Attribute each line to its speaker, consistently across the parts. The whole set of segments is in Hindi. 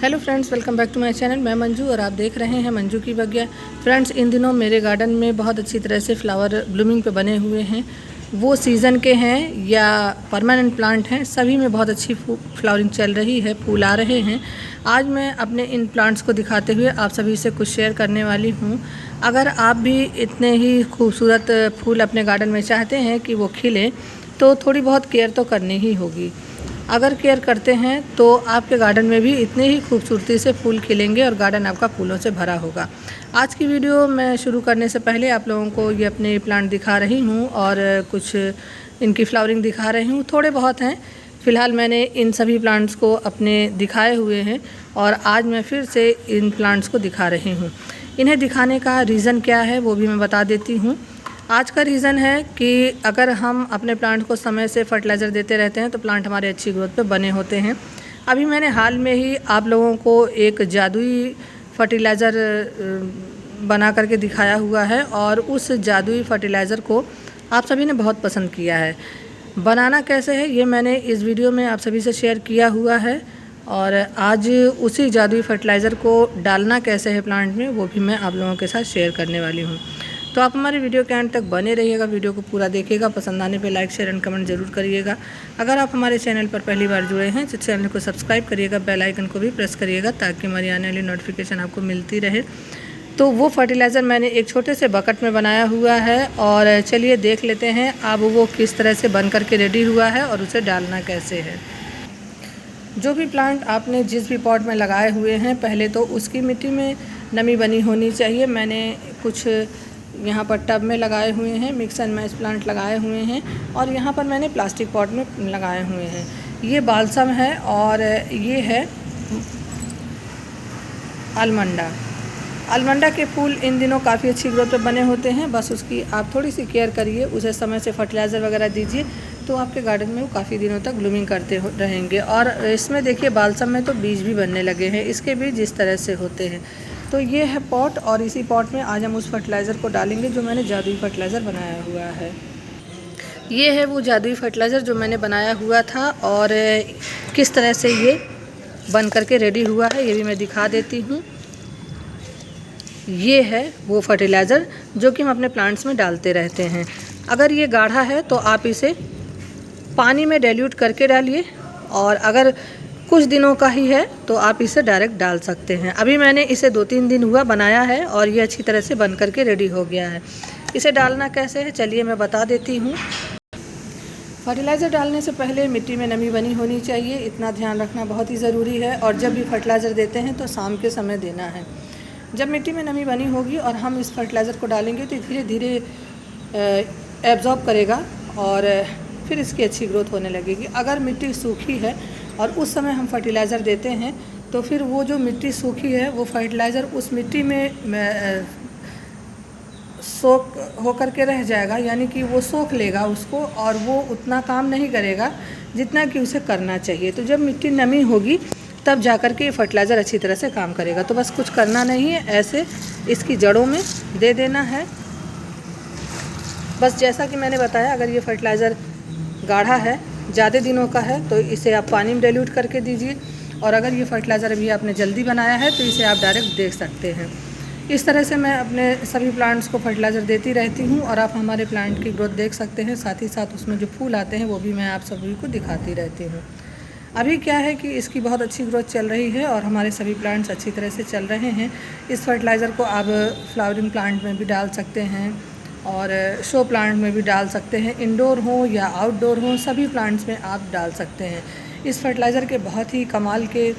Speaker 1: Hello friends, welcome back to my channel. मैं मंजू और आप देख रहे हैं मंजू की बगिया। फ्रेंड्स, इन दिनों मेरे गार्डन में बहुत अच्छी तरह से फ्लावर ब्लूमिंग पे बने हुए हैं। वो सीज़न के हैं या परमानेंट प्लांट हैं, सभी में बहुत अच्छी फ्लावरिंग चल रही है, फूल आ रहे हैं। आज मैं अपने इन प्लांट्स को दिखाते हुए आप सभी से कुछ शेयर करने वाली हूँ। अगर आप भी इतने ही खूबसूरत फूल अपने गार्डन में चाहते हैं कि वो खिले, तो थोड़ी बहुत केयर तो करनी ही होगी। अगर केयर करते हैं तो आपके गार्डन में भी इतने ही खूबसूरती से फूल खिलेंगे और गार्डन आपका फूलों से भरा होगा। आज की वीडियो मैं शुरू करने से पहले आप लोगों को ये अपने प्लांट दिखा रही हूँ और कुछ इनकी फ्लावरिंग दिखा रही हूँ। थोड़े बहुत हैं, फ़िलहाल मैंने इन सभी प्लांट्स को अपने दिखाए हुए हैं और आज मैं फिर से इन प्लांट्स को दिखा रही हूँ। इन्हें दिखाने का रीज़न क्या है वो भी मैं बता देती हूँ। आज का रीज़न है कि अगर हम अपने प्लांट को समय से फर्टिलाइज़र देते रहते हैं तो प्लांट हमारे अच्छी ग्रोथ पे बने होते हैं। अभी मैंने हाल में ही आप लोगों को एक जादुई फर्टिलाइज़र बना करके दिखाया हुआ है और उस जादुई फर्टिलाइज़र को आप सभी ने बहुत पसंद किया है। बनाना कैसे है ये मैंने इस वीडियो में आप सभी से शेयर किया हुआ है और आज उसी जादुई फर्टिलाइज़र को डालना कैसे है प्लांट में वो भी मैं आप लोगों के साथ शेयर करने वाली हूँ। तो आप हमारे वीडियो के एंड तक बने रहिएगा, वीडियो को पूरा देखिएगा। पसंद आने पे लाइक, शेयर एंड कमेंट ज़रूर करिएगा। अगर आप हमारे चैनल पर पहली बार जुड़े हैं तो चैनल को सब्सक्राइब करिएगा, बेल आइकन को भी प्रेस करिएगा ताकि हमारी आने वाली नोटिफिकेशन आपको मिलती रहे। तो वो फर्टिलाइज़र मैंने एक छोटे से बकेट में बनाया हुआ है और चलिए देख लेते हैं अब वो किस तरह से बन करके रेडी हुआ है और उसे डालना कैसे है। जो भी प्लांट आपने जिस भी पॉट में लगाए हुए हैं, पहले तो उसकी मिट्टी में नमी बनी होनी चाहिए। मैंने कुछ यहाँ पर टब में लगाए हुए हैं, मिक्स एंड मैच प्लांट लगाए हुए हैं और यहाँ पर मैंने प्लास्टिक पॉट में लगाए हुए हैं। ये बालसम है और ये है अलमंडा के फूल इन दिनों काफ़ी अच्छी ग्रोथ पे बने होते हैं। बस उसकी आप थोड़ी सी केयर करिए, उसे समय से फर्टिलाइज़र वगैरह दीजिए तो आपके गार्डन में वो काफ़ी दिनों तक ब्लूमिंग करते रहेंगे। और इसमें देखिए बालसम में तो बीज भी बनने लगे हैं, इसके बीज इस तरह से होते हैं। तो ये है पॉट और इसी पॉट में आज हम उस फर्टिलाइज़र को डालेंगे जो मैंने जादुई फर्टिलाइज़र बनाया हुआ है। ये है वो जादुई फर्टिलाइज़र जो मैंने बनाया हुआ था और किस तरह से ये बन करके रेडी हुआ है ये भी मैं दिखा देती हूँ। ये है वो फर्टिलाइज़र जो कि हम अपने प्लांट्स में डालते रहते हैं। अगर ये गाढ़ा है तो आप इसे पानी में डाइल्यूट करके डालिए और अगर कुछ दिनों का ही है तो आप इसे डायरेक्ट डाल सकते हैं। अभी मैंने इसे 2-3 दिन हुआ बनाया है और ये अच्छी तरह से बन करके रेडी हो गया है। इसे डालना कैसे है चलिए मैं बता देती हूँ। फर्टिलाइज़र डालने से पहले मिट्टी में नमी बनी होनी चाहिए, इतना ध्यान रखना बहुत ही ज़रूरी है। और जब भी फर्टिलाइज़र देते हैं तो शाम के समय देना है। जब मिट्टी में नमी बनी होगी और हम इस फर्टिलाइज़र को डालेंगे तो धीरे धीरे एब्जॉर्ब करेगा और फिर इसकी अच्छी ग्रोथ होने लगेगी। अगर मिट्टी सूखी है और उस समय हम फर्टिलाइज़र देते हैं तो फिर वो जो मिट्टी सूखी है वो फर्टिलाइज़र उस मिट्टी में सोख होकर के रह जाएगा, यानी कि वो सोख लेगा उसको और वो उतना काम नहीं करेगा जितना कि उसे करना चाहिए। तो जब मिट्टी नमी होगी तब जा कर के ये फर्टिलाइज़र अच्छी तरह से काम करेगा। तो बस कुछ करना नहीं है, ऐसे इसकी जड़ों में दे देना है। बस जैसा कि मैंने बताया, अगर ये फर्टिलाइज़र गाढ़ा है, ज़्यादा दिनों का है तो इसे आप पानी में डाइल्यूट करके दीजिए और अगर ये फर्टिलाइज़र अभी आपने जल्दी बनाया है तो इसे आप डायरेक्ट दे सकते हैं। इस तरह से मैं अपने सभी प्लांट्स को फर्टिलाइज़र देती रहती हूँ और आप हमारे प्लांट की ग्रोथ देख सकते हैं। साथ ही साथ उसमें जो फूल आते हैं वो भी मैं आप सभी को दिखाती रहती हूँ। अभी क्या है कि इसकी बहुत अच्छी ग्रोथ चल रही है और हमारे सभी प्लांट्स अच्छी तरह से चल रहे हैं। इस फर्टिलाइज़र को आप फ्लावरिंग प्लांट में भी डाल सकते हैं और शो प्लांट में भी डाल सकते हैं, इंडोर हो या आउटडोर हो, सभी प्लांट्स में आप डाल सकते हैं। इस फर्टिलाइज़र के बहुत ही कमाल के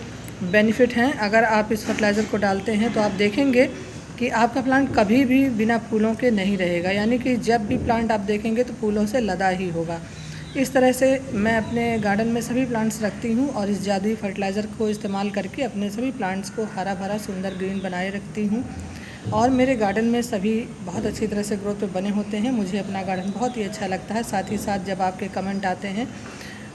Speaker 1: बेनिफिट हैं। अगर आप इस फर्टिलाइज़र को डालते हैं तो आप देखेंगे कि आपका प्लांट कभी भी बिना फूलों के नहीं रहेगा, यानी कि जब भी प्लांट आप देखेंगे तो फूलों से लदा ही होगा। इस तरह से मैं अपने गार्डन में सभी प्लांट्स रखती हूँ और इस जादुई फर्टिलाइज़र को इस्तेमाल करके अपने सभी प्लांट्स को हरा भरा सुंदर ग्रीन बनाए रखती हूँ और मेरे गार्डन में सभी बहुत अच्छी तरह से ग्रोथ पे बने होते हैं। मुझे अपना गार्डन बहुत ही अच्छा लगता है। साथ ही साथ जब आपके कमेंट आते हैं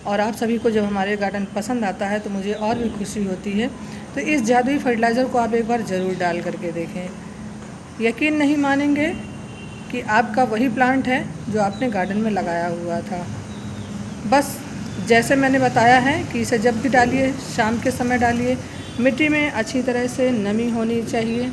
Speaker 1: और आप सभी को जब हमारे गार्डन पसंद आता है तो मुझे और भी खुशी होती है। तो इस जादुई फर्टिलाइज़र को आप एक बार ज़रूर डाल करके देखें, यकीन नहीं मानेंगे कि आपका वही प्लांट है जो आपने गार्डन में लगाया हुआ था। बस जैसे मैंने बताया है कि इसे जब भी डालिए, शाम के समय डालिए, मिट्टी में अच्छी तरह से नमी होनी चाहिए।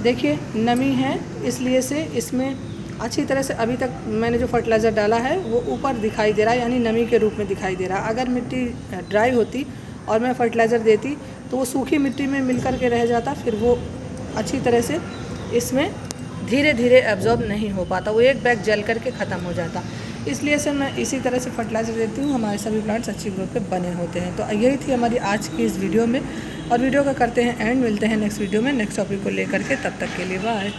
Speaker 1: देखिए नमी है, इसलिए से इसमें अच्छी तरह से अभी तक मैंने जो फर्टिलाइज़र डाला है वो ऊपर दिखाई दे रहा है, यानी नमी के रूप में दिखाई दे रहा है। अगर मिट्टी ड्राई होती और मैं फर्टिलाइज़र देती तो वो सूखी मिट्टी में मिल कर के रह जाता, फिर वो अच्छी तरह से इसमें धीरे धीरे एब्जॉर्ब नहीं हो पाता, वो एक बैग जल करके ख़त्म हो जाता। इसलिए से मैं इसी तरह से फर्टिलाइज़र देती हूँ, हमारे सभी प्लांट्स अच्छी ग्रोथ पे बने होते हैं। तो यही थी हमारी आज की इस वीडियो में, और वीडियो का करते हैं एंड, मिलते हैं नेक्स्ट वीडियो में नेक्स्ट टॉपिक को लेकर के। तब तक के लिए बाय।